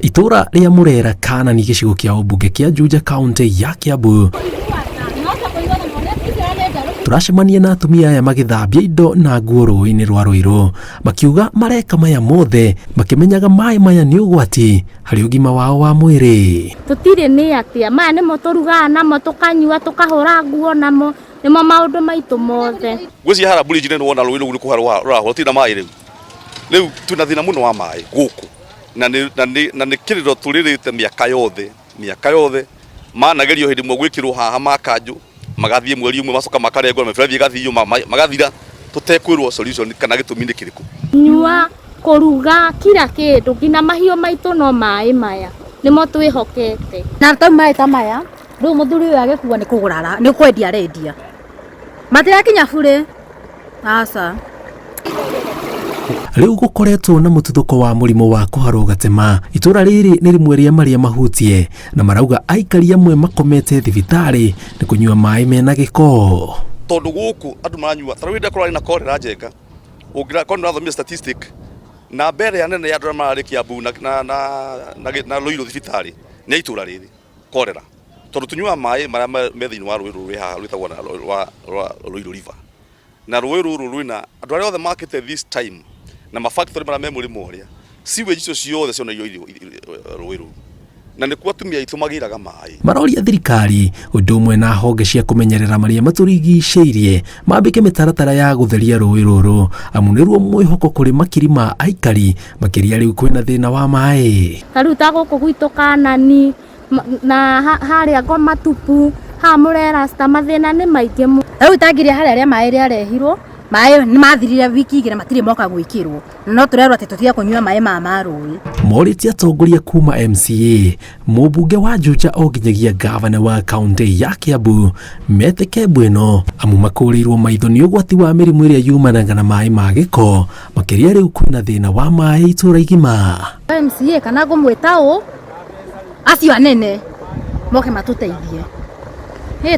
Itura ria Murera kana ni gicigo kia ubunge kia Juja County ya Kiambu. Turacemania na atumia aya magithambia indo na nguo rũĩ-inĩ rwa Ruiru makiuga mareka maya mothe makimenyaga maĩ maya ni ugwati hari ũgima wao wa mwĩrĩ. Tutire ni atia maya nimo turugaga namo tukanyua tukahũra nguo namo nimo maundu maitu mothe. Gũcia hara bridge nĩ wona rũĩ rũu kũharwa rũrahwo tina maĩ rĩu tuna thina muno wa maĩ gũkũ na nĩ kĩrĩro tũrĩrĩte mĩaka yothe managerio hĩndĩ ĩmwe gwĩkĩrwo haha makanjũ magathie mweri umwe macoka makarengwo na mĩberethi ĩgathio magathira tũtekwĩrwo solution kana gĩtũmi nĩ kĩrĩkũ. Nyua kũruga kila kĩndũ ngina mahiũ maitũ no maĩ maya nĩmo twĩhokete na tau maĩ ta maya rĩu mũthuri ũyũ agĩkua nĩ kũgũra nĩ kwendia arendia matirakinya burĩ aca. Riu gukoretwo na mututhuko wa murimu wa kuharwo gatema. Itura riri ni rimwe ria maria mahutie na marauga aikari amwe makomete thibitari ni kunyua maĩ mena giko. Tondu guku andu maranyua tarawida korari na korera njega ugira korera thomia statistic na mbere ya nene ya andũ mararĩ Kiambu na Ruiru thibitari ni itura riri korera tondu tunyua maĩ maria me thiini wa Ruiru rwi haha rwitagwo na Ruiru River na Ruiru rwina andu aria othe makite this time na mafactory mara me murimo uria sewage icio ciothe ciona Ruiru na nikuo atumia itu magiraga maĩ. Maroria thirikari undu umwe na honge cia kumenyerera maria maturigicĩirie mambike mitaratara ya gutheria rũĩ rũrũ amu nĩruo mwĩhoko kũrĩ makiri ma aikari makiria rĩu kwĩna thĩna wa maĩ. Taruta gũkũ gwitũ Kanani na harĩa Ngomatupu ha Murera sta mathĩna nĩ maingĩ mũno. Rĩu tangiria harĩa arĩa maĩ rĩarehirwo maĩ nĩ mathirire wiki igĩrĩ matirĩ moka gwĩkĩrwo no tũrerwo atĩ tũtiga kũnyua maĩ ma rũĩ. Morĩtie atongoria kuma MCA mũmbunge wa Juja o nginyagia gavana wa kaunti ya Kiambu metĩke bwĩno amu makũrĩirwo maitho nĩ ũgwati wa mĩrimũ ĩrĩa yumanaga na maĩ ma gĩko makĩria rĩu kwĩna thĩna wa maĩ itũra igima. MCA kana ngũmwĩta ũ acio anene moke matũteithie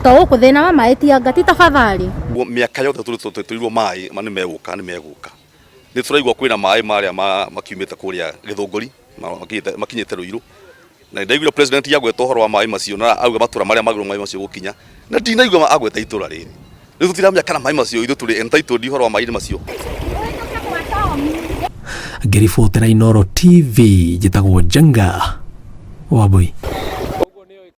to gũkũ thĩna wa maĩ ti anga ti tafadhali. Mĩaka yothe tũtũirwo maĩ ma nĩ megũka nĩ tũraigua kwĩna maĩ marĩa makiumĩte kũrĩa Gĩthũngũri makinyĩte Ruiru na ndaiguire president yagweta ũhoro wa maĩ macio na auga matura marĩa magĩrwo maĩ macio gũkinya na ndinaigua agweta itũra rĩrĩ rĩu tũtiramenya kana maĩ macio ithu tũrĩ entitled ũhoro wa maĩ macio. Ngĩribotera Inooro TV njĩtagwo Jenga Wambui.